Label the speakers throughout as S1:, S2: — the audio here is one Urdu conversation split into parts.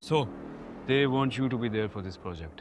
S1: So, they want you to be there for this project.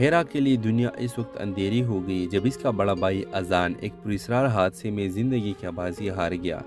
S2: ہیرا کے لیے دنیا اس وقت اندھیری ہو گئی جب اس کا بڑا بھائی اذان ایک پراسرار حادثے میں زندگی کی بازی ہار گیا۔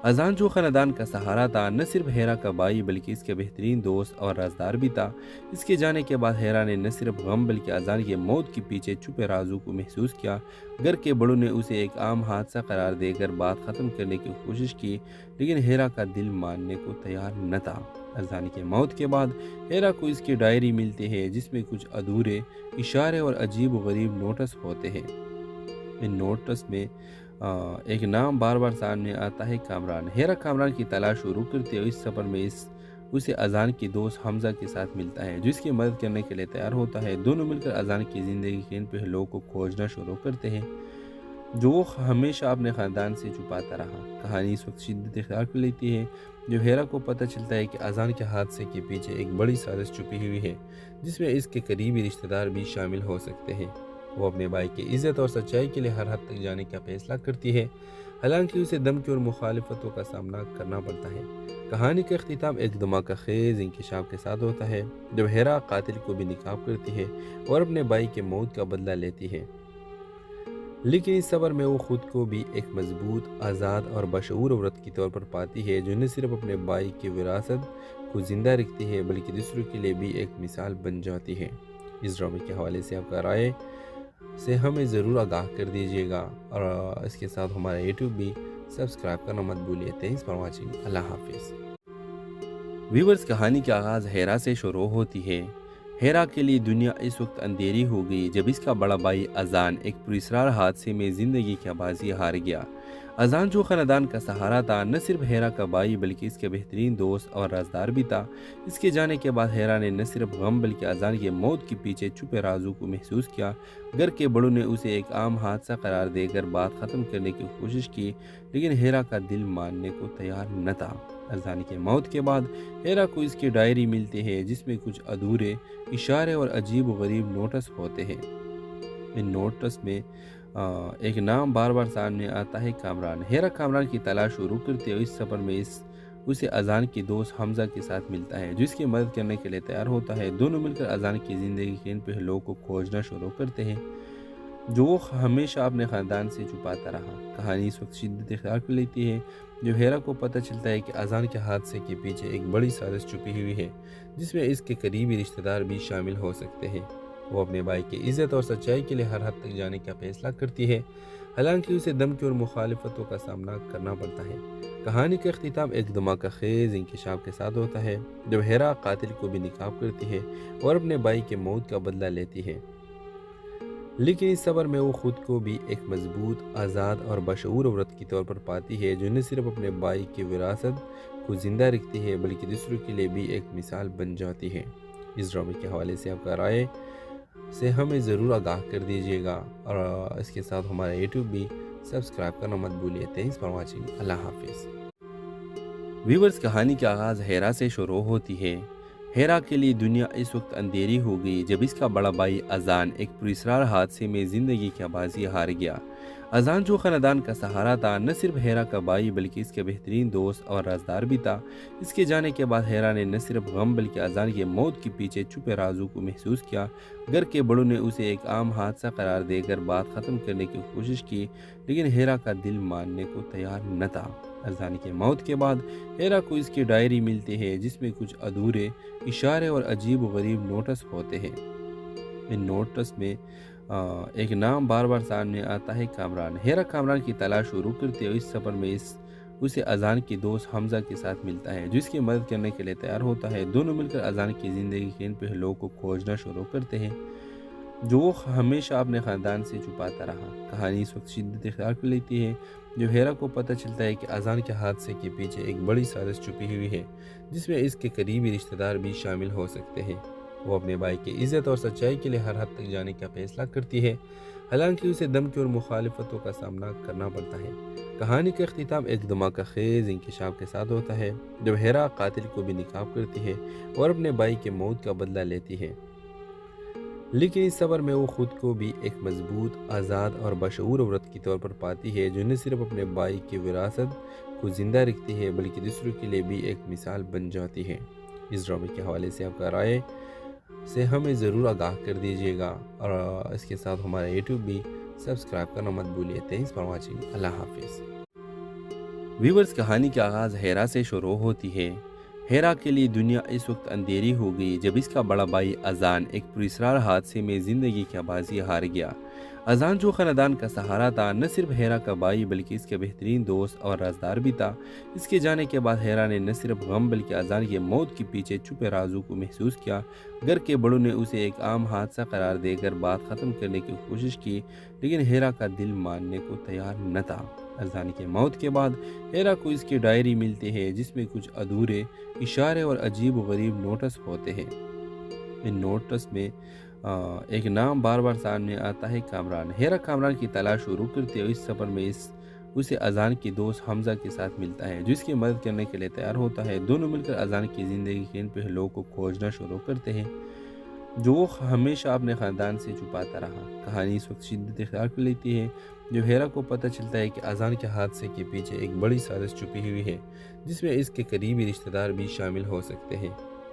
S2: اذان جو خاندان کا سہارا تھا، نہ صرف ہیرا کا بھائی بلکہ اس کے بہترین دوست اور رازدار بھی تھا۔ اس کے جانے کے بعد ہیرا نے نہ صرف غم بلکہ اذان کی موت کے پیچھے چھپے رازوں کو محسوس کیا۔ گھر کے بڑوں نے اسے ایک عام حادثہ قرار دے کر بات ختم کرنے کی کوشش کی، لیکن ہیرا کا دل ماننے کو تیار نہ تھا۔ اذان کی موت کے بعد ہیرا کو اس کی ڈائری ملتی ہے جس میں کچھ ادھورے اشارے اور عجیب و غریب نوٹس ہوتے ہیں۔ ان نوٹس میں ایک نام بار بار سامنے آتا ہے، کامران۔ ہیرا کامران کی تلاش شروع کرتے ہوئے اس سفر میں اسے اذان کی دوست حمزہ کے ساتھ ملتا ہے جو اس کی مدد کرنے کے لیے تیار ہوتا ہے۔ دونوں مل کر اذان کی زندگی کے ان پہلوؤں کو کھوجنا شروع کرتے ہیں جو وہ ہمیشہ اپنے خاندان سے چھپاتا رہا۔ کہانی اس وقت شدت اختیار کر لیتی ہے جو ہیرا کو پتہ چلتا ہے کہ اذان کے حادثے کے پیچھے ایک بڑی سازش چھپی ہوئی ہے جس میں اس کے قریبی رشتہ دار بھی شامل ہو سکتے ہیں۔ وہ اپنے بھائی کی عزت اور سچائی کے لیے ہر حد تک جانے کا فیصلہ کرتی ہے، حالانکہ اسے دھمکی اور مخالفتوں کا سامنا کرنا پڑتا ہے۔ کہانی کا اختتام ایک دھماکہ خیز انکشاف کے ساتھ ہوتا ہے جب ہیرا قاتل کو بھی ناکام کرتی ہے اور اپنے بھائی کے موت کا بدلہ لیتی ہے، لیکن اس سفر میں وہ خود کو بھی ایک مضبوط، آزاد اور بشعور عورت کے طور پر پاتی ہے جو نہ صرف اپنے بھائی کی وراثت کو زندہ رکھتی ہے بلکہ دوسروں کے لیے بھی ایک مثال بن جاتی ہے۔ اس ڈرامے کے حوالے سے آپ کا رائے سے ہمیں ضرور آگاہ کر دیجیے گا، اور اس کے ساتھ ہمارا یوٹیوب بھی سبسکرائب کرنا مت بھولیے۔ Thanks for watching. اللہ حافظ۔ ویورز، کہانی کا آغاز ہیرا سے شروع ہوتی ہے۔ ہیرا کے لیے دنیا اس وقت اندھیری ہو گئی جب اس کا بڑا بھائی اذان ایک پراسرار حادثے میں زندگی کی بازی ہار گیا۔ اذان جو خاندان کا سہارا تھا، نہ صرف ہیرا کا بھائی بلکہ اس کے بہترین دوست اور رازدار بھی تھا۔ اس کے جانے کے بعد ہیرا نے نہ صرف غم بلکہ اذان کی موت کے پیچھے چھپے رازوں کو محسوس کیا۔ گھر کے بڑوں نے اسے ایک عام حادثہ قرار دے کر بات ختم کرنے کی کوشش کی، لیکن ہیرا کا دل ماننے کو تیار نہ تھا۔ اذان کی موت کے بعد ہیرا کو اس کی ڈائری ملتی ہے جس میں کچھ ادھورے اشارے اور عجیب و غریب نوٹس ہوتے ہیں۔ ان نوٹس میں ایک نام بار بار سامنے آتا ہے، کامران۔ ہیرا کامران کی تلاش شروع کرتے ہوئے اس سفر میں اسے اذان کی دوست حمزہ کے ساتھ ملتا ہے جو اس کی مدد کرنے کے لیے تیار ہوتا ہے۔ دونوں مل کر اذان کی زندگی کے ان پہلوؤں کو کھوجنا شروع کرتے ہیں جو وہ ہمیشہ اپنے خاندان سے چھپاتا رہا۔ کہانی اس وقت شدت اختیار کر لیتی ہے جو ہیرا کو پتہ چلتا ہے کہ اذان کے حادثے کے پیچھے ایک بڑی سازش چھپی ہوئی ہے جس میں اس کے قریبی رشتہ دار بھی شامل ہو سکتے ہیں۔ وہ اپنے بھائی کی عزت اور سچائی کے لیے ہر حد تک جانے کا فیصلہ کرتی ہے، حالانکہ اسے دھمکی اور مخالفتوں کا سامنا کرنا پڑتا ہے۔ کہانی کا اختتام ایک دھماکہ خیز انکشاف کے ساتھ ہوتا ہے جب ہیرا قاتل کو بھی ناکام کرتی ہے اور اپنے بھائی کے موت کا بدلہ لیتی ہے، لیکن اس سفر میں وہ خود کو بھی ایک مضبوط، آزاد اور بشعور عورت کے طور پر پاتی ہے جو نہ صرف اپنے بھائی کی وراثت کو زندہ رکھتی ہے بلکہ دوسروں کے لیے بھی ایک مثال بن جاتی ہے۔ اس ڈرامے کے حوالے سے آپ کا رائے سے ہمیں ضرور آگاہ کر دیجیے گا، اور اس کے ساتھ ہمارا یوٹیوب بھی سبسکرائب کرنا مت بھولیے۔ Thanks for watching. اللہ حافظ۔ ویورز، کہانی کا آغاز ہیرا سے شروع ہوتی ہے۔ ہیرا کے لیے دنیا اس وقت اندھیری ہو گئی جب اس کا بڑا بھائی اذان ایک پراسرار حادثے میں زندگی کی بازی ہار گیا۔ اذان جو خاندان کا سہارا تھا، نہ صرف ہیرا کا بھائی بلکہ اس کے بہترین دوست اور رازدار بھی تھا۔ اس کے جانے کے بعد ہیرا نے نہ صرف غم بلکہ اذان کی موت کے پیچھے چھپے رازوں کو محسوس کیا۔ گھر کے بڑوں نے اسے ایک عام حادثہ قرار دے کر بات ختم کرنے کی کوشش کی، لیکن ہیرا کا دل ماننے کو تیار نہ تھا۔ اذان کی موت کے بعد ہیرا کو اس کی ڈائری ملتی ہے جس میں کچھ ادھورے اشارے اور عجیب و غریب نوٹس ہوتے ہیں۔ ان نوٹس میں ایک نام بار بار سامنے آتا ہے، کامران۔ ہیرا کامران کی تلاش شروع کرتے ہوئے اس سفر میں اسے اذان کی دوست حمزہ کے ساتھ ملتا ہے جو اس کی مدد کرنے کے لیے تیار ہوتا ہے۔ دونوں مل کر اذان کی زندگی کے ان پہلوؤں کو کھوجنا شروع کرتے ہیں جو وہ ہمیشہ اپنے خاندان سے چھپاتا رہا۔ کہانی اس وقت شدت اختیار کر لیتی ہے جو ہیرا کو پتہ چلتا ہے کہ اذان کے حادثے کے پیچھے ایک بڑی سازش چھپی ہوئی ہے جس میں اس کے قریبی رشتہ دار بھی شامل ہو سکتے ہیں۔ وہ اپنے بھائی کی عزت اور سچائی کے لیے ہر حد تک جانے کا فیصلہ کرتی ہے، حالانکہ اسے دھمکی اور مخالفتوں کا سامنا کرنا پڑتا ہے۔ کہانی کا اختتام ایک دھماکہ خیز انکشاف کے ساتھ ہوتا ہے جب ہیرا قاتل کو بھی ناکام کرتی ہے اور اپنے بھائی کے موت کا بدلہ لیتی ہے، لیکن اس سفر میں وہ خود کو بھی ایک مضبوط، آزاد اور بشعور عورت کے طور پر پاتی ہے جو نہ صرف اپنے بھائی کی وراثت کو زندہ رکھتی ہے بلکہ دوسروں کے لیے بھی ایک مثال بن جاتی ہے۔ اس ڈرامے کے حوالے سے آپ کا رائے سے ہمیں ضرور آگاہ کر دیجیے گا، اور اس کے ساتھ ہمارا یوٹیوب بھی سبسکرائب کرنا مت بھولیے۔ تھینکس فار واچنگ، اللہ حافظ۔ ویورز، کہانی کا آغاز ہیرا سے شروع ہوتی ہے۔ ہیرا کے لیے دنیا اس وقت اندھیری ہو گئی جب اس کا بڑا بھائی اذان ایک پراسرار حادثے میں زندگی کی بازی ہار گیا۔ اذان جو خاندان کا سہارا تھا، نہ صرف ہیرا کا بھائی بلکہ اس کے بہترین دوست اور رازدار بھی تھا۔ اس کے جانے کے بعد ہیرا نے نہ صرف غم بلکہ اذان کی موت کے پیچھے چھپے رازوں کو محسوس کیا۔ گھر کے بڑوں نے اسے ایک عام حادثہ قرار دے کر بات ختم کرنے کی کوشش کی، لیکن ہیرا کا دل ماننے کو تیار نہ تھا۔ اذان کی موت کے بعد ہیرا کو اس کی ڈائری ملتی ہے جس میں کچھ ادھورے اشارے اور عجیب و غریب نوٹس ہوتے ہیں۔ ان نوٹس میں ایک نام بار بار سامنے آتا ہے، کامران۔ ہیرا کامران کی تلاش شروع کرتے ہوئے اس سفر میں اسے اذان کی دوست حمزہ کے ساتھ ملتا ہے جو اس کی مدد کرنے کے لیے تیار ہوتا ہے۔ دونوں مل کر اذان کی زندگی کے ان پہلوؤں کو کھوجنا شروع کرتے ہیں جو وہ ہمیشہ اپنے خاندان سے چھپاتا رہا۔ کہانی اس وقت شدت اختیار کر لیتی ہے جب ہیرا کو پتہ چلتا ہے کہ اذان کے حادثے کے پیچھے ایک بڑی سازش چھپی ہوئی ہے جس میں اس کے قریبی رشتہ دار بھی شامل ہو سکتے ہیں۔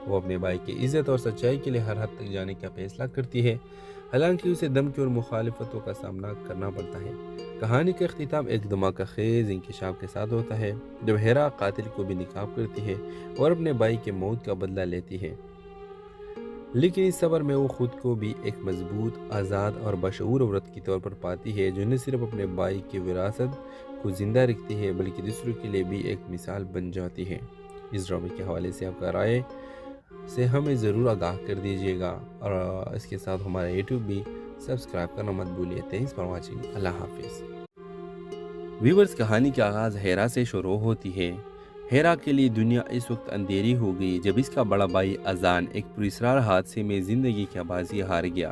S2: وہ اپنے بھائی کی عزت اور سچائی کے لیے ہر حد تک جانے کا فیصلہ کرتی ہے، حالانکہ اسے دھمکی اور مخالفتوں کا سامنا کرنا پڑتا ہے۔ کہانی کا اختتام ایک دھماکہ خیز انکشاف کے ساتھ ہوتا ہے جب ہیرا قاتل کو بھی نقاب کرتی ہے اور اپنے بھائی کے موت کا بدلہ لیتی ہے، لیکن اس سفر میں وہ خود کو بھی ایک مضبوط، آزاد اور بشعور عورت کی طور پر پاتی ہے جو نہ صرف اپنے بھائی کی وراثت کو زندہ رکھتی ہے بلکہ دوسروں کے لیے بھی ایک مثال بن جاتی ہے۔ اس ڈرامے کے حوالے سے آپ کا رائے سے ہمیں ضرور آگاہ کر دیجیے گا، اور اس کے ساتھ ہمارا یوٹیوب بھی سبسکرائب کرنا مت بھولیے۔ تھینکس فار واچنگ، اللہ حافظ۔ ویورز، کہانی کا آغاز ہیرا سے شروع ہوتی ہے۔ ہیرا کے لیے دنیا اس وقت اندھیری ہو گئی جب اس کا بڑا بھائی اذان ایک پراسرار حادثے میں زندگی کی بازی ہار گیا۔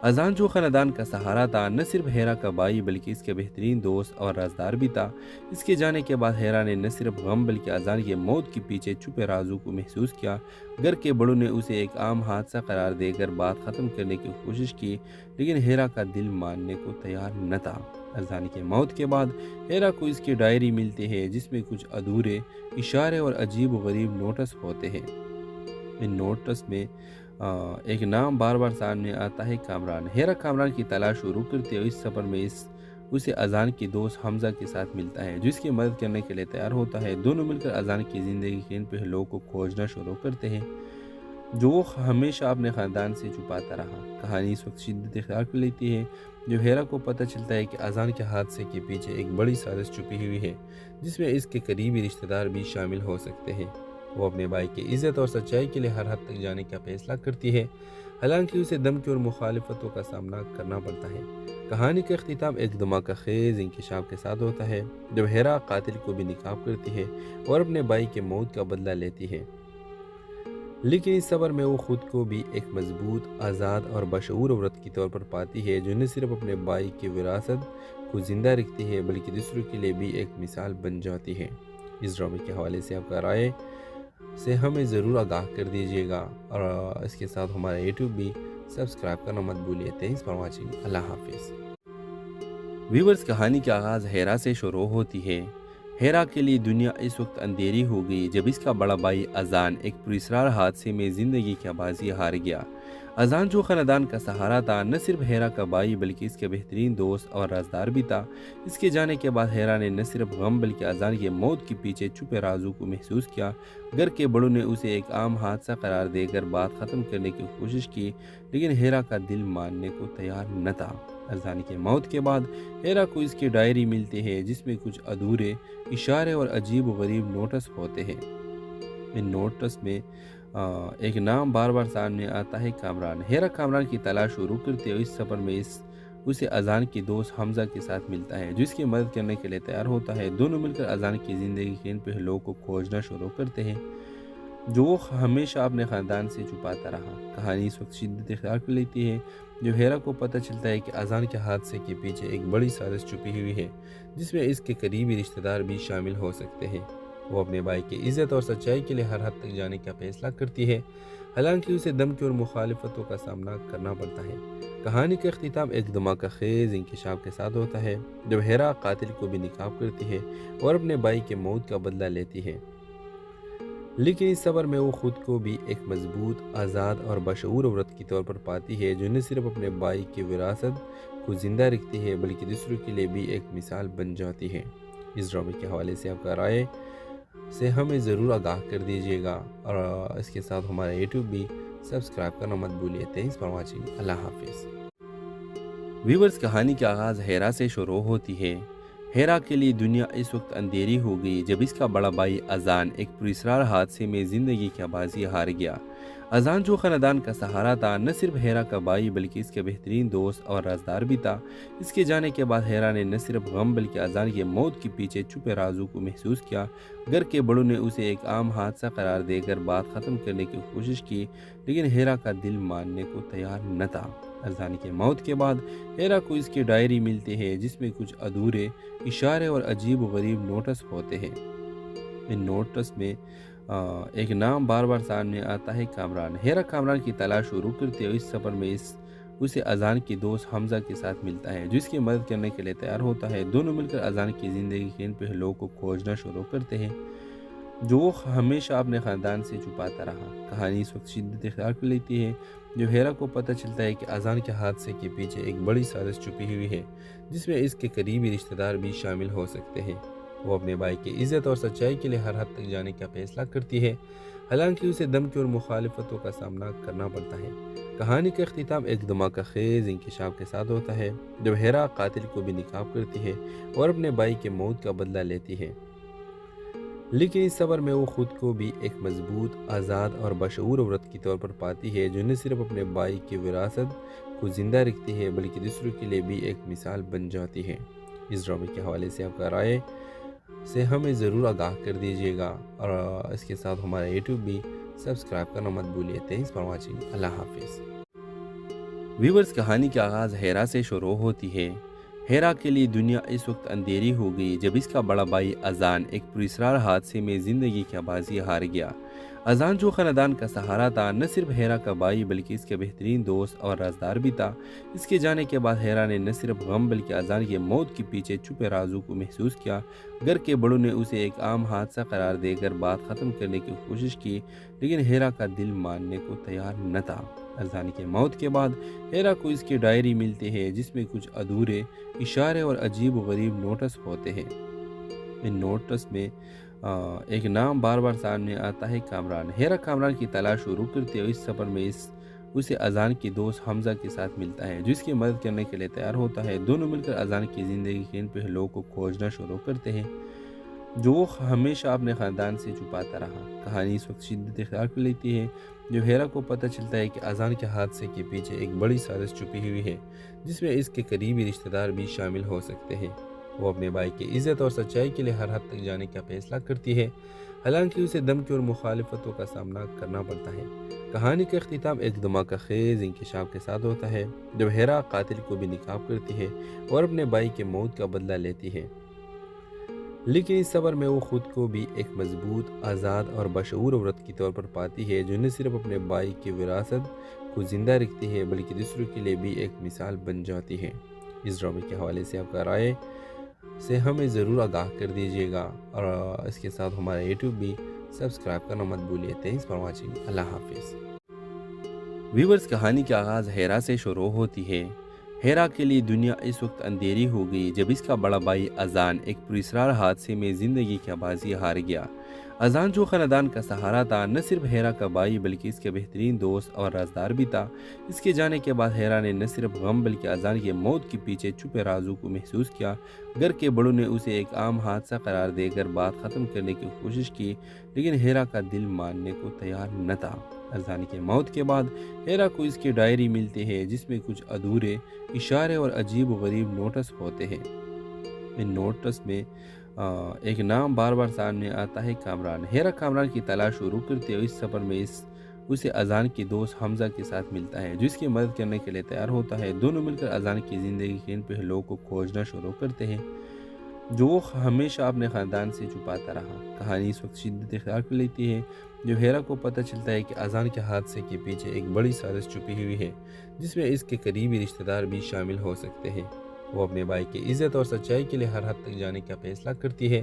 S2: اذان جو خاندان کا سہارا تھا، نہ صرف ہیرا کا بھائی بلکہ اس کے بہترین دوست اور رازدار بھی تھا۔ اس کے جانے کے بعد ہیرا نے نہ صرف غم بلکہ اذان کی موت کے پیچھے چھپے رازوں کو محسوس کیا۔ گھر کے بڑوں نے اسے ایک عام حادثہ قرار دے کر بات ختم کرنے کی کوشش کی، لیکن ہیرا کا دل ماننے کو تیار نہ تھا۔ اذان کی موت کے بعد ہیرا کو اس کی ڈائری ملتی ہے جس میں کچھ ادھورے اشارے اور عجیب و غریب نوٹس ہوتے ہیں۔ ان نوٹس میں ایک نام بار بار سامنے آتا ہے، کامران۔ ہیرا کامران کی تلاش شروع کرتے ہوئے اس سفر میں اسے اذان کی دوست حمزہ کے ساتھ ملتا ہے جو اس کی مدد کرنے کے لیے تیار ہوتا ہے۔ دونوں مل کر اذان کی زندگی کے ان پہلوؤں کو کھوجنا شروع کرتے ہیں جو وہ ہمیشہ اپنے خاندان سے چھپاتا رہا۔ کہانی اس وقت شدت اختیار کر لیتی ہے جب ہیرا کو پتہ چلتا ہے کہ اذان کے حادثے کے پیچھے ایک بڑی سازش چھپی ہوئی ہے جس میں اس کے قریبی رشتہ دار بھی شامل ہو سکتے ہیں۔ وہ اپنے بھائی کی عزت اور سچائی کے لیے ہر حد تک جانے کا فیصلہ کرتی ہے، حالانکہ اسے دھمکی اور مخالفتوں کا سامنا کرنا پڑتا ہے۔ کہانی کا اختتام ایک دھماکہ خیز انکشاف کے ساتھ ہوتا ہے جب ہیرا قاتل کو بھی نقاب کرتی ہے اور اپنے بھائی کے موت کا بدلہ لیتی ہے، لیکن اس سفر میں وہ خود کو بھی ایک مضبوط، آزاد اور بشعور عورت کی طور پر پاتی ہے جو نہ صرف اپنے بھائی کی وراثت کو زندہ رکھتی ہے بلکہ دوسروں کے لیے بھی ایک مثال بن جاتی ہے۔ اس ڈرامے کے حوالے سے آپ کا رائے سے ہمیں ضرور آگاہ کر دیجیے گا، اور اس کے ساتھ ہمارا یوٹیوب بھی سبسکرائب کرنا مت بھولیے۔ تھینکس فار واچنگ، اللہ حافظ۔ ویورز، کہانی کا آغاز ہیرا سے شروع ہوتی ہے۔ ہیرا کے لیے دنیا اس وقت اندھیری ہو گئی جب اس کا بڑا بھائی اذان ایک پراسرار حادثے میں زندگی کی بازی ہار گیا۔ اذان جو خاندان کا سہارا تھا، نہ صرف ہیرا کا بھائی بلکہ اس کے بہترین دوست اور رازدار بھی تھا۔ اس کے جانے کے بعد ہیرا نے نہ صرف غم بلکہ اذان کی موت کے پیچھے چھپے رازوں کو محسوس کیا۔ گھر کے بڑوں نے اسے ایک عام حادثہ قرار دے کر بات ختم کرنے کی کوشش کی، لیکن ہیرا کا دل ماننے کو تیار نہ تھا۔ اذان کی موت کے بعد ہیرا کو اس کی ڈائری ملتی ہے جس میں کچھ ادھورے اشارے اور عجیب و غریب نوٹس ہوتے ہیں۔ ان نوٹس میں ایک نام بار بار سامنے آتا ہے، کامران۔ ہیرا کامران کی تلاش شروع کرتے ہوئے اس سفر میں اسے اذان کی دوست حمزہ کے ساتھ ملتا ہے جو اس کی مدد کرنے کے لیے تیار ہوتا ہے۔ دونوں مل کر اذان کی زندگی کے ان پہلوؤں کو کھوجنا شروع کرتے ہیں جو وہ ہمیشہ اپنے خاندان سے چھپاتا رہا۔ کہانی اس وقت شدت اختیار کر لیتی ہے جب ہیرا کو پتہ چلتا ہے کہ اذان کے حادثے کے پیچھے ایک بڑی سازش چھپی ہوئی ہے جس میں اس کے قریبی رشتہ دار بھی شامل ہو سکتے ہیں۔ وہ اپنے بھائی کی عزت اور سچائی کے لیے ہر حد تک جانے کا فیصلہ کرتی ہے، حالانکہ اسے دھمکی اور مخالفتوں کا سامنا کرنا پڑتا ہے۔ کہانی کا اختتام ایک دھماکہ خیز انکشاف کے ساتھ ہوتا ہے جب ہیرا قاتل کو بھی نقاب کرتی ہے اور اپنے بھائی کے موت کا بدلہ لیتی ہے، لیکن اس سفر میں وہ خود کو بھی ایک مضبوط، آزاد اور بشعور عورت کے طور پر پاتی ہے جو نہ صرف اپنے بھائی کی وراثت کو زندہ رکھتی ہے بلکہ دوسروں کے لیے بھی ایک مثال بن جاتی ہے۔ اس ڈرامے کے حوالے سے آپ کا رائے سے ہمیں ضرور آگاہ کر دیجیے گا، اور اس کے ساتھ ہمارا یوٹیوب بھی سبسکرائب کرنا مت بھولیے۔ Thanks for watching. اللہ حافظ۔ ویورز، کہانی کا آغاز ہیرا سے شروع ہوتی ہے۔ ہیرا کے لیے دنیا اس وقت اندھیری ہو گئی جب اس کا بڑا بھائی اذان ایک پراسرار حادثے میں زندگی کی بازی ہار گیا۔ اذان جو خاندان کا سہارا تھا، نہ صرف ہیرا کا بھائی بلکہ اس کے بہترین دوست اور رازدار بھی تھا۔ اس کے جانے کے بعد ہیرا نے نہ صرف غم بلکہ اذان کے موت کے پیچھے چھپے رازوں کو محسوس کیا۔ گھر کے بڑوں نے اسے ایک عام حادثہ قرار دے کر بات ختم کرنے کی کوشش کی، لیکن ہیرا کا دل ماننے کو تیار نہ تھا۔ اذان کی موت کے بعد ہیرا کو اس کی ڈائری ملتی ہے جس میں کچھ ادھورے اشارے اور عجیب و غریب نوٹس ہوتے ہیں۔ ان نوٹس میں ایک نام بار بار سامنے آتا ہے، کامران۔ ہیرا کامران کی تلاش شروع کرتے ہوئے اس سفر میں اسے اذان کی دوست حمزہ کے ساتھ ملتا ہے جو اس کی مدد کرنے کے لیے تیار ہوتا ہے۔ دونوں مل کر اذان کی زندگی کے ان پہلوؤں کو کھوجنا شروع کرتے ہیں جو وہ ہمیشہ اپنے خاندان سے چھپاتا رہا۔ کہانی اس وقت شدت اختیار کر لیتی ہے جو ہیرا کو پتہ چلتا ہے کہ اذان کے حادثے کے پیچھے ایک بڑی سازش چھپی ہوئی ہے جس میں اس کے قریبی رشتہ دار بھی شامل ہو سکتے ہیں۔ وہ اپنے بھائی کی عزت اور سچائی کے لیے ہر حد تک جانے کا فیصلہ کرتی ہے، حالانکہ اسے دھمکی اور مخالفتوں کا سامنا کرنا پڑتا ہے۔ کہانی کا اختتام ایک دھماکہ خیز انکشاف کے ساتھ ہوتا ہے جب ہیرا قاتل کو بھی ناکام کرتی ہے اور اپنے بھائی کے موت کا بدلہ لیتی ہے، لیکن اس سفر میں وہ خود کو بھی ایک مضبوط، آزاد اور بشعور عورت کے طور پر پاتی ہے جو نہ صرف اپنے بھائی کی وراثت کو زندہ رکھتی ہے بلکہ دوسروں کے لیے بھی ایک مثال بن جاتی ہے۔ اس ڈرامے کے حوالے سے آپ کا رائے سے ہمیں ضرور آگاہ کر دیجیے گا، اور اس کے ساتھ ہمارا یوٹیوب بھی سبسکرائب کرنا مت بھولیے۔ Thanks for watching. اللہ حافظ۔ ویورز، کہانی کا آغاز ہیرا سے شروع ہوتی ہے۔ ہیرا کے لیے دنیا اس وقت اندھیری ہو گئی جب اس کا بڑا بھائی اذان ایک پراسرار حادثے میں زندگی کی بازی ہار گیا۔ اذان جو خاندان کا سہارا تھا، نہ صرف ہیرا کا بھائی بلکہ اس کے بہترین دوست اور رازدار بھی تھا۔ اس کے جانے کے بعد ہیرا نے نہ صرف غم بلکہ اذان کے موت کے پیچھے چھپے رازوں کو محسوس کیا۔ گھر کے بڑوں نے اسے ایک عام حادثہ قرار دے کر بات ختم کرنے کی کوشش کی، لیکن ہیرا کا دل ماننے کو تیار نہ تھا۔ اذان کی موت کے بعد ہیرا کو اس کی ڈائری ملتی ہے جس میں کچھ ادھورے اشارے اور عجیب و غریب نوٹس ہوتے ہیں۔ ان نوٹس میں ایک نام بار بار سامنے آتا ہے، کامران۔ ہیرا کامران کی تلاش شروع کرتے ہوئے اس سفر میں اسے اذان کی دوست حمزہ کے ساتھ ملتا ہے جو اس کی مدد کرنے کے لیے تیار ہوتا ہے۔ دونوں مل کر اذان کی زندگی کے ان پہلوؤں کو کھوجنا شروع کرتے ہیں جو وہ ہمیشہ اپنے خاندان سے چھپاتا رہا۔ کہانی اس وقت شدت اختیار کر لیتی ہے جو ہیرا کو پتہ چلتا ہے کہ اذان کے حادثے کے پیچھے ایک بڑی سازش چھپی ہوئی ہے جس میں اس کے قریبی رشتہ دار بھی شامل ہو سکتے ہیں۔ وہ اپنے بھائی کی عزت اور سچائی کے لیے ہر حد تک جانے کا فیصلہ کرتی ہے، حالانکہ اسے دھمکی اور مخالفتوں کا سامنا کرنا پڑتا ہے۔ کہانی کا اختتام ایک دھماکہ خیز انکشاف کے ساتھ ہوتا ہے جب ہیرا قاتل کو بھی ناکام کرتی ہے اور اپنے بھائی کے موت کا بدلہ لیتی ہے، لیکن اس سفر میں وہ خود کو بھی ایک مضبوط، آزاد اور بشعور عورت کے طور پر پاتی ہے جو نہ صرف اپنے بھائی کی وراثت کو زندہ رکھتی ہے بلکہ دوسروں کے لیے بھی ایک مثال بن جاتی ہے۔ اس ڈرامے کے حوالے سے آپ کا رائے سے ہمیں ضرور آگاہ کر دیجیے گا، اور اس کے ساتھ ہمارا یوٹیوب بھی سبسکرائب کرنا مت بھولیے۔ Thanks for watching. اللہ حافظ۔ ویورز، کہانی کا آغاز ہیرا سے شروع ہوتی ہے۔ ہیرا کے لیے دنیا اس وقت اندھیری ہو گئی جب اس کا بڑا بھائی اذان ایک پراسرار حادثے میں زندگی کی بازی ہار گیا۔ اذان جو خاندان کا سہارا تھا، نہ صرف ہیرا کا بھائی بلکہ اس کے بہترین دوست اور رازدار بھی تھا۔ اس کے جانے کے بعد ہیرا نے نہ صرف غم بلکہ اذان کے موت کے پیچھے چھپے رازوں کو محسوس کیا۔ گھر کے بڑوں نے اسے ایک عام حادثہ قرار دے کر بات ختم کرنے کی کوشش کی، لیکن ہیرا کا دل ماننے کو تیار نہ تھا۔ اذان کی موت کے بعد ہیرا کو اس کی ڈائری ملتی ہے جس میں کچھ ادھورے اشارے اور عجیب و غریب نوٹس ہوتے ہیں۔ ان نوٹس میں ایک نام بار بار سامنے آتا ہے، کامران۔ ہیرا کامران کی تلاش شروع کرتے ہوئے اس سفر میں اسے اذان کی دوست حمزہ کے ساتھ ملتا ہے جو اس کی مدد کرنے کے لیے تیار ہوتا ہے۔ دونوں مل کر اذان کی زندگی کے ان پہلوؤں کو کھوجنا شروع کرتے ہیں جو وہ ہمیشہ اپنے خاندان سے چھپاتا رہا۔ کہانی اس وقت شدت اختیار کر لیتی ہے جو ہیرا کو پتہ چلتا ہے کہ اذان کے حادثے کے پیچھے ایک بڑی سازش چھپی ہوئی ہے جس میں اس کے قریبی رشتہ دار بھی شامل ہو سکتے ہیں۔ وہ اپنے بھائی کی عزت اور سچائی کے لیے ہر حد تک جانے کا فیصلہ کرتی ہے،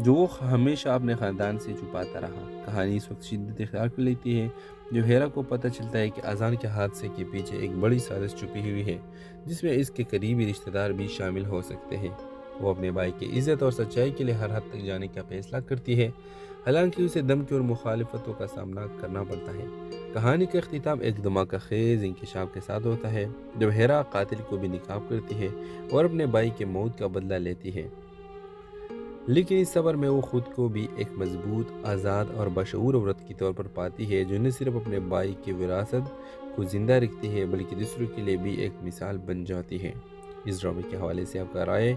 S2: جو وہ ہمیشہ اپنے خاندان سے چھپاتا رہا۔ کہانی اس وقت شدت اختیار کر لیتی ہے جب ہیرا کو پتہ چلتا ہے کہ اذان کے حادثے کے پیچھے ایک بڑی سازش چھپی ہوئی ہے جس میں اس کے قریبی رشتہ دار بھی شامل ہو سکتے ہیں۔ وہ اپنے بھائی کی عزت اور سچائی کے لیے ہر حد تک جانے کا فیصلہ کرتی ہے، حالانکہ اسے دھمکی اور مخالفتوں کا سامنا کرنا پڑتا ہے۔ کہانی کا اختتام ایک دھماکہ خیز انکشاف کے ساتھ ہوتا ہے جب ہیرا قاتل کو بھی نقاب کرتی ہے اور اپنے بھائی کے موت کا بدلہ لیتی ہے، لیکن اس سفر میں وہ خود کو بھی ایک مضبوط، آزاد اور بشعور عورت کی طور پر پاتی ہے جو نہ صرف اپنے بھائی کی وراثت کو زندہ رکھتی ہے بلکہ دوسروں کے لیے بھی ایک مثال بن جاتی ہے۔ اس ڈرامے کے حوالے سے آپ کا رائے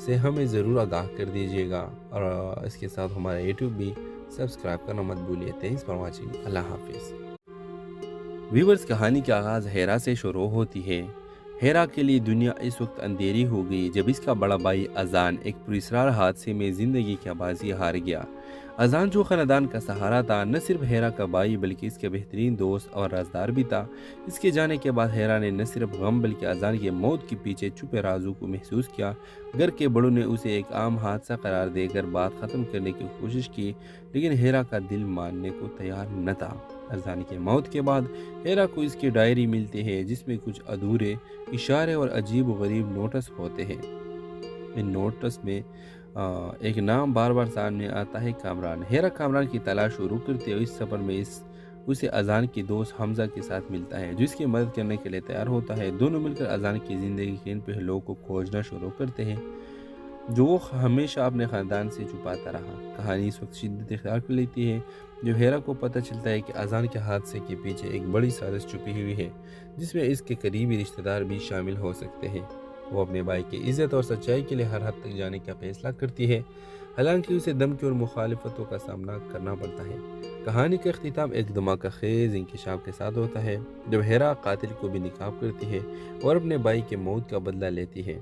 S2: سے ہمیں ضرور آگاہ کر دیجیے گا، اور اس کے ساتھ ہمارا یوٹیوب بھی سبسکرائب کرنا مت بھولیے۔ Thanks for watching. اللہ حافظ۔ ویورز، کہانی کا آغاز ہیرا سے شروع ہوتی ہے۔ ہیرا کے لیے دنیا اس وقت اندھیری ہو گئی جب اس کا بڑا بھائی اذان ایک پراسرار حادثے میں زندگی کی بازی ہار گیا۔ اذان جو خاندان کا سہارا تھا، نہ صرف ہیرا کا بھائی بلکہ اس کے بہترین دوست اور رازدار بھی تھا۔ اس کے جانے کے بعد ہیرا نے نہ صرف غم بلکہ اذان کی موت کے پیچھے چھپے رازوں کو محسوس کیا۔ گھر کے بڑوں نے اسے ایک عام حادثہ قرار دے کر بات ختم کرنے کی کوشش کی، لیکن ہیرا کا دل ماننے کو تیار نہ تھا۔ اذان کی موت کے بعد ہیرا کو اس کی ڈائری ملتی ہے جس میں کچھ ادھورے اشارے اور عجیب و غریب نوٹس ہوتے ہیں۔ ان نوٹس میں ایک نام بار بار سامنے آتا ہے، کامران۔ ہیرا کامران کی تلاش شروع کرتے ہوئے اس سفر میں اسے اذان کی دوست حمزہ کے ساتھ ملتا ہے جو اس کی مدد کرنے کے لیے تیار ہوتا ہے۔ دونوں مل کر اذان کی زندگی کے ان پہلوؤں کو کھوجنا شروع کرتے ہیں جو وہ ہمیشہ اپنے خاندان سے چھپاتا رہا۔ کہانی اس وقت شدت اختیار کر لیتی ہے جب ہیرا کو پتہ چلتا ہے کہ اذان کے حادثے کے پیچھے ایک بڑی سازش چھپی ہوئی ہے جس میں اس کے قریبی رشتہ دار بھی شامل ہو سکتے ہیں۔ وہ اپنے بھائی کی عزت اور سچائی کے لیے ہر حد تک جانے کا فیصلہ کرتی ہے، حالانکہ اسے دھمکی اور مخالفتوں کا سامنا کرنا پڑتا ہے۔ کہانی کا اختتام ایک دھماکہ خیز انکشاف کے ساتھ ہوتا ہے جب ہیرا قاتل کو بھی نقاب کرتی ہے اور اپنے بھائی کے موت کا بدلہ لیتی ہے،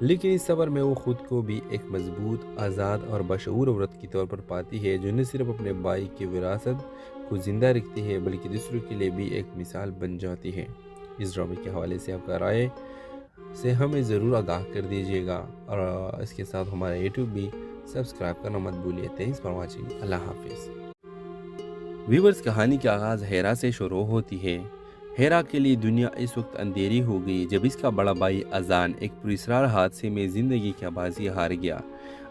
S2: لیکن اس سفر میں وہ خود کو بھی ایک مضبوط، آزاد اور بشعور عورت کی طور پر پاتی ہے جو نہ صرف اپنے بھائی کی وراثت کو زندہ رکھتی ہے بلکہ دوسروں کے لیے بھی ایک مثال بن جاتی ہے۔ اس ڈرامے کے حوالے سے آپ کا رائے سے ہمیں ضرور آگاہ کر دیجیے گا، اور اس کے ساتھ ہمارا یوٹیوب بھی سبسکرائب کرنا مت بھولیے۔ Thanks for watching. اللہ حافظ۔ ویورز، کہانی کا آغاز ہیرا سے شروع ہوتی ہے۔ ہیرا کے لیے دنیا اس وقت اندھیری ہو گئی جب اس کا بڑا بھائی اذان ایک پراسرار حادثے میں زندگی کی بازی ہار گیا۔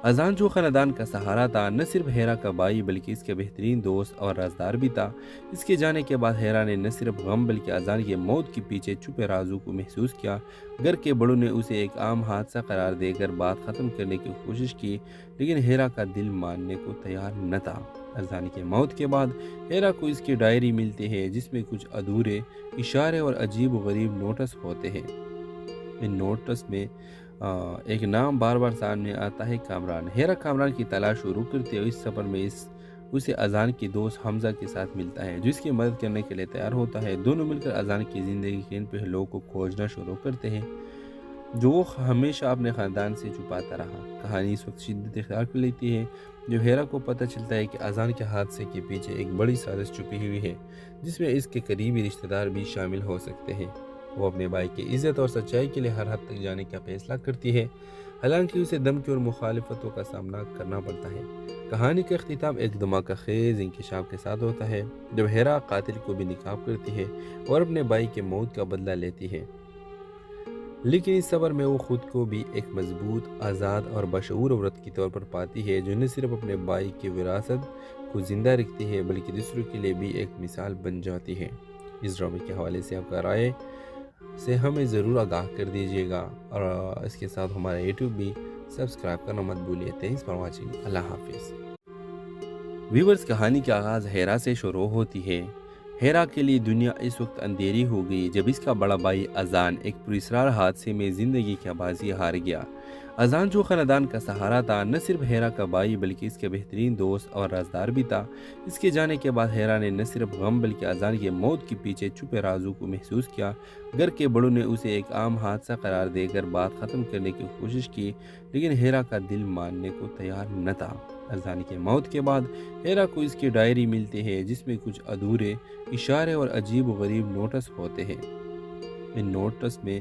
S2: اذان جو خاندان کا سہارا تھا، نہ صرف ہیرا کا بھائی بلکہ اس کے بہترین دوست اور رازدار بھی تھا۔ اس کے جانے کے بعد ہیرا نے نہ صرف غم بلکہ اذان کی موت کے پیچھے چھپے رازوں کو محسوس کیا۔ گھر کے بڑوں نے اسے ایک عام حادثہ قرار دے کر بات ختم کرنے کی کوشش کی، لیکن ہیرا کا دل ماننے کو تیار نہ تھا۔ اذان کی موت کے بعد ہیرا کو اس کی ڈائری ملتی ہے جس میں کچھ ادھورے اشارے اور عجیب و غریب نوٹس ہوتے ہیں۔ ان نوٹس میں ایک نام بار بار سامنے آتا ہے، کامران۔ ہیرا کامران کی تلاش شروع کرتے ہوئے اس سفر میں اسے اذان کی دوست حمزہ کے ساتھ ملتا ہے جو اس کی مدد کرنے کے لیے تیار ہوتا ہے۔ دونوں مل کر اذان کی زندگی کے ان پہلوؤں کو کھوجنا شروع کرتے ہیں جو وہ ہمیشہ اپنے خاندان سے چھپاتا رہا۔ کہانی اس وقت شدت اختیار کر لیتی ہے جب ہیرا کو پتہ چلتا ہے کہ اذان کے حادثے کے پیچھے ایک بڑی سازش چھپی ہوئی ہے جس میں اس کے قریبی رشتہ دار بھی شامل ہو سکتے ہیں۔ وہ اپنے بھائی کی عزت اور سچائی کے لیے ہر حد تک جانے کا فیصلہ کرتی ہے، حالانکہ اسے دھمکی اور مخالفتوں کا سامنا کرنا پڑتا ہے۔ کہانی کا اختتام ایک دھماکہ خیز انکشاف کے ساتھ ہوتا ہے جب ہیرا قاتل کو بھی نقاب کرتی ہے اور اپنے بھائی کے موت کا بدلہ لیتی ہے، لیکن اس سفر میں وہ خود کو بھی ایک مضبوط، آزاد اور بشعور عورت کی طور پر پاتی ہے جو نہ صرف اپنے بھائی کی وراثت کو زندہ رکھتی ہے بلکہ دوسروں کے لیے بھی ایک مثال بن جاتی ہے۔ اس ڈرامے کے حوالے سے آپ کا رائے سے ہمیں ضرور آگاہ کر دیجیے گا، اور اس کے ساتھ ہمارا یوٹیوب بھی سبسکرائب کرنا مت بھولیے۔ Thanks for watching. اللہ حافظ۔ ویورز، کہانی کا آغاز ہیرا سے شروع ہوتی ہے۔ ہیرا کے لیے دنیا اس وقت اندھیری ہو گئی جب اس کا بڑا بھائی اذان ایک پراسرار حادثے میں زندگی کی بازی ہار گیا۔ اذان جو خاندان کا سہارا تھا، نہ صرف ہیرا کا بھائی بلکہ اس کے بہترین دوست اور رازدار بھی تھا۔ اس کے جانے کے بعد ہیرا نے نہ صرف غم بلکہ اذان کی موت کے پیچھے چھپے رازوں کو محسوس کیا۔ گھر کے بڑوں نے اسے ایک عام حادثہ قرار دے کر بات ختم کرنے کی کوشش کی، لیکن ہیرا کا دل ماننے کو تیار نہ تھا۔ اذان کی موت کے بعد ہیرا کو اس کی ڈائری ملتی ہے جس میں کچھ ادھورے اشارے اور عجیب و غریب نوٹس ہوتے ہیں۔ ان نوٹس میں